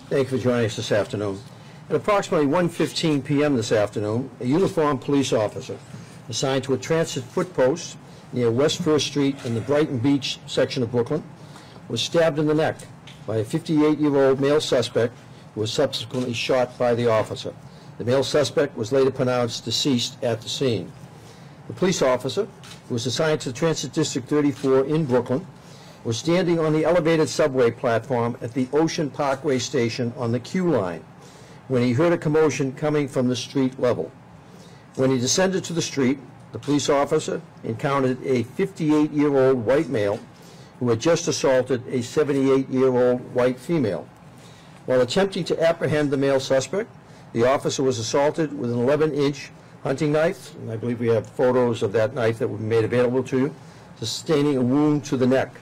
Thank you for joining us this afternoon. At approximately 1:15 p.m. this afternoon, a uniformed police officer assigned to a transit foot post near West 1st Street in the Brighton Beach section of Brooklyn was stabbed in the neck by a 58-year-old male suspect who was subsequently shot by the officer. The male suspect was later pronounced deceased at the scene. The police officer, who was assigned to Transit District 34 in Brooklyn, was standing on the elevated subway platform at the Ocean Parkway station on the Q line when he heard a commotion coming from the street level. When he descended to the street, the police officer encountered a 58-year-old white male who had just assaulted a 78-year-old white female. While attempting to apprehend the male suspect, the officer was assaulted with an 11-inch hunting knife, and I believe we have photos of that knife that were made available to you, sustaining a wound to the neck.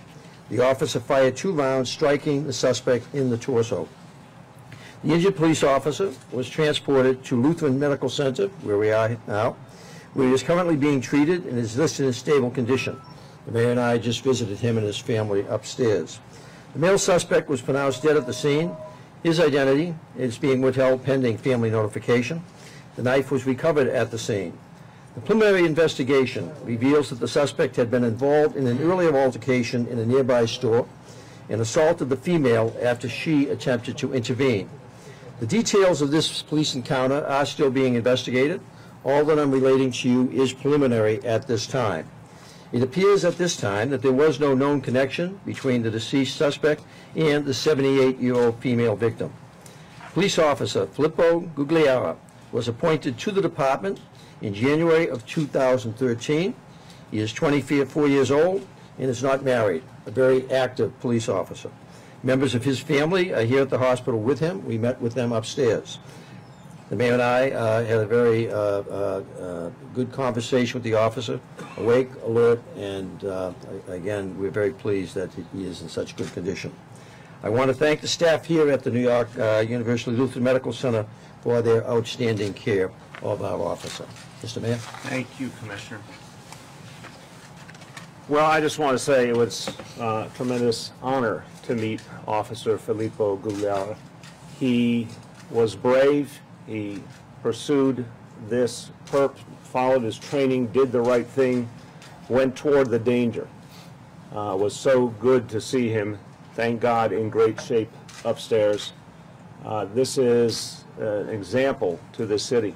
The officer fired 2 rounds, striking the suspect in the torso. The injured police officer was transported to Lutheran Medical Center, where we are now, where he is currently being treated and is listed in stable condition. The mayor and I just visited him and his family upstairs. The male suspect was pronounced dead at the scene. His identity is being withheld pending family notification. The knife was recovered at the scene. The preliminary investigation reveals that the suspect had been involved in an earlier altercation in a nearby store and assaulted the female after she attempted to intervene. The details of this police encounter are still being investigated. All that I'm relating to you is preliminary at this time. It appears at this time that there was no known connection between the deceased suspect and the 78-year-old female victim. Police officer Filippo Guglielmo was appointed to the department in January of 2013. He is 24 years old and is not married, a very active police officer. Members of his family are here at the hospital with him. We met with them upstairs. The mayor and I had a very good conversation with the officer, awake, alert, and again, we're very pleased that he is in such good condition. I want to thank the staff here at the New York University Lutheran Medical Center for their outstanding care of our officer. Mr. Mayor. Thank you, Commissioner. Well, I just want to say it was a tremendous honor to meet Officer Filippo Guglielmo. He was brave. He pursued this perp, followed his training, did the right thing, went toward the danger. It was so good to see him, thank God, in great shape upstairs. This is an example to the city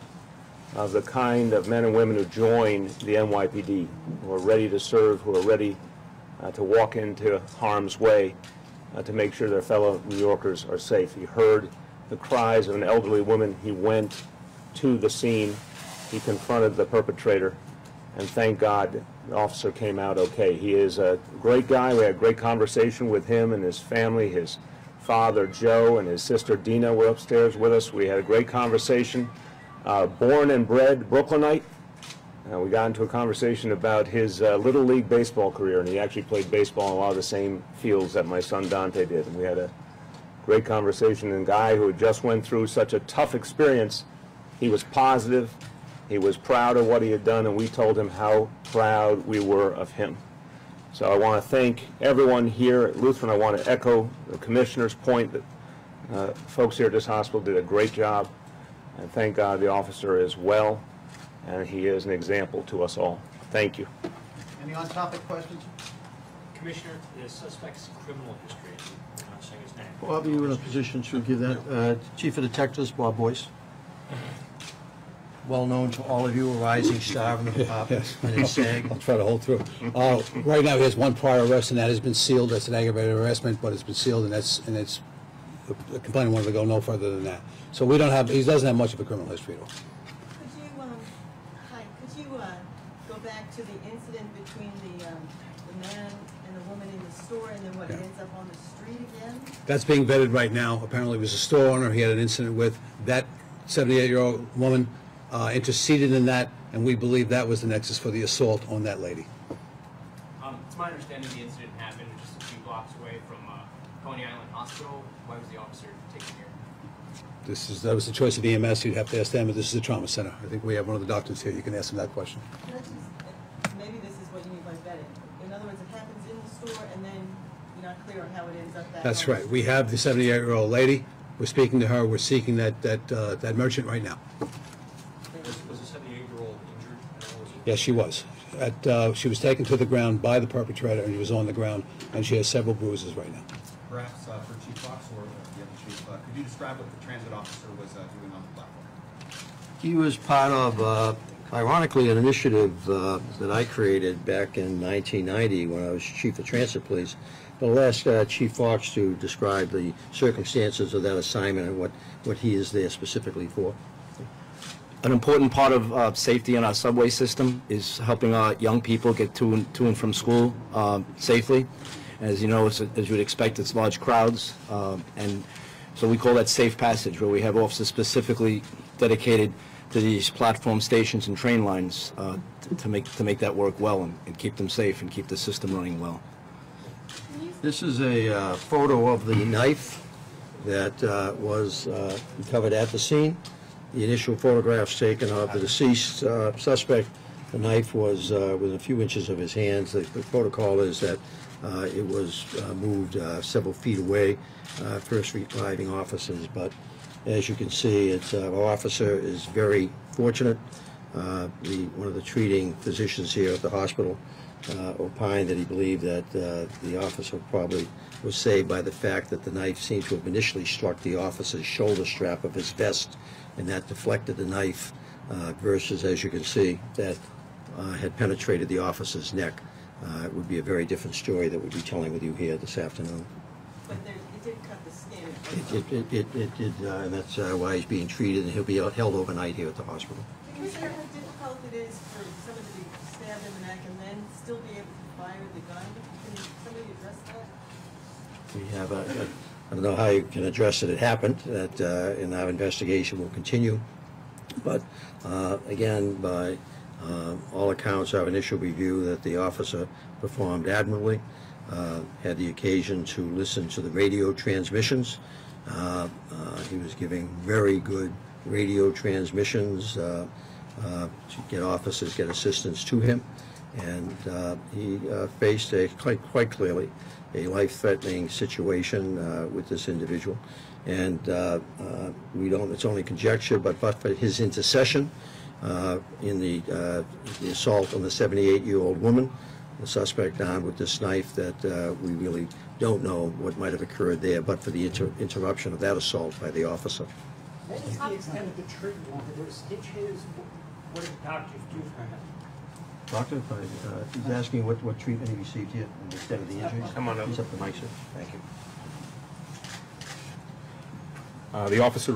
of the kind of men and women who join the NYPD, who are ready to serve, who are ready to walk into harm's way to make sure their fellow New Yorkers are safe. He heard the cries of an elderly woman. He went to the scene. He confronted the perpetrator, and thank God the officer came out okay. He is a great guy. We had a great conversation with him and his family. His father, Joe, and his sister, Dina, were upstairs with us. We had a great conversation. Born and bred Brooklynite. We got into a conversation about his Little League baseball career, and he actually played baseball in a lot of the same fields that my son Dante did. And we had a great conversation. And a guy who had just went through such a tough experience, he was positive, he was proud of what he had done, and we told him how proud we were of him. So I want to thank everyone here at Lutheran. I want to echo the Commissioner's point that folks here at this hospital did a great job, and thank God the officer is well, and he is an example to us all. Thank you. Any on-topic questions? Commissioner, the suspect's criminal history, I'm not saying his name. Bob, are you in a position to give that? Chief of Detectives, Bob Boyce. Well known to all of you, a rising star in the department, and in SAG. I'll try to hold through. Right now, he has one prior arrest, and that has been sealed. That's an aggravated harassment, but it's been sealed, and it's the complainant wanted to go no further than that. So we don't have. He doesn't have much of a criminal history at all. Could you go back to the incident between the man and the woman in the store, and then what ends up on the street again? That's being vetted right now. Apparently, it was a store owner he had an incident with. That 78-year-old woman interceded in that, and we believe that was the nexus for the assault on that lady. It's my understanding the incident happened just a few blocks away from Coney Island Hospital. Why was the officer taken here? That was the choice of EMS. You'd have to ask them, but this is a trauma center. I think we have one of the doctors here. You can ask them that question. Maybe this is what you mean by vetting. In other words, it happens in the store, and then you're not clear on how it ends up that That's way. right. We have the 78-year-old lady. We're speaking to her. We're seeking that merchant right now. Was the 78-year-old injured? Yes, she was. She was taken to the ground by the perpetrator, and she was on the ground, and she has several bruises right now. Perhaps for Chief Fox or the other chief, could you describe what the transit officer was doing on the platform? He was part of, ironically, an initiative that I created back in 1990 when I was chief of transit police. But I'll ask Chief Fox to describe the circumstances of that assignment and what he is there specifically for. An important part of safety in our subway system is helping our young people get to and from school safely. As you know, as you would expect, it's large crowds, and so we call that safe passage, where we have officers specifically dedicated to these platform stations and train lines to make that work well and keep them safe and keep the system running well. This is a photo of the knife that was recovered at the scene. The initial photographs taken of the deceased suspect, the knife was within a few inches of his hands. The protocol is that it was moved several feet away, first reviving officers, but as you can see, our officer is very fortunate. One of the treating physicians here at the hospital opined that he believed that the officer probably was saved by the fact that the knife seemed to have initially struck the officer's shoulder strap of his vest, and that deflected the knife versus, as you can see, that had penetrated the officer's neck. It would be a very different story that we'd be telling with you here this afternoon. But it did cut the skin. It did, and that's why he's being treated, and he'll be held overnight here at the hospital. Can you consider how difficult it is for someone to be stabbed in the neck and then still be able to fire the gun? Can somebody address that? We have I don't know how you can address it. It happened. That in our investigation will continue, but again, by all accounts, our initial review that the officer performed admirably. Had the occasion to listen to the radio transmissions. He was giving very good radio transmissions to get officers, get assistance to him, and he faced quite clearly a life-threatening situation with this individual. And we don't, it's only conjecture, but for his intercession in the assault on the 78-year-old woman, the suspect armed with this knife, that we really don't know what might have occurred there, but for the interruption of that assault by the officer. What was the extent of the trigger wound? Were there stitches? What did doctors do for him? Doctor, he's asking what treatment he received here and the extent of the injuries. Come on up. He's up the mic, sir. Thank you. The officer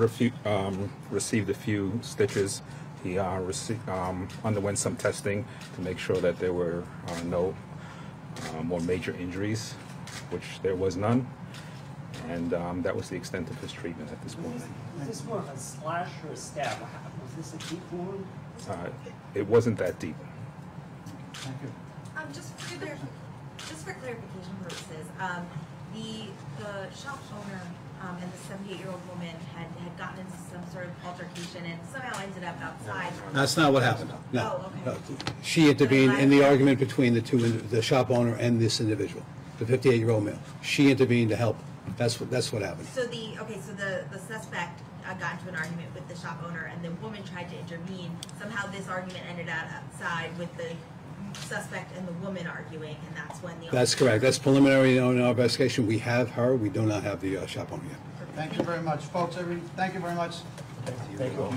received a few stitches. He underwent some testing to make sure that there were no more major injuries, which there was none. And that was the extent of his treatment at this point. Was this more of a slash or a stab? Was this a deep wound? It wasn't that deep. Thank you. Just for clarification purposes, the shop owner and the 78-year-old woman had gotten into some sort of altercation and somehow ended up outside. That's not what happened. No. Oh, okay. No. She intervened in the argument between the shop owner and this individual, the 58-year-old male. She intervened to help. That's what happened. So the suspect got into an argument with the shop owner, and the woman tried to intervene. Somehow this argument ended up outside with the suspect and the woman arguing, and that's when the... That's correct. That's preliminary in our investigation. We have her. We do not have the shop owner yet. Thank you very much, folks. Thank you very much. Thank you.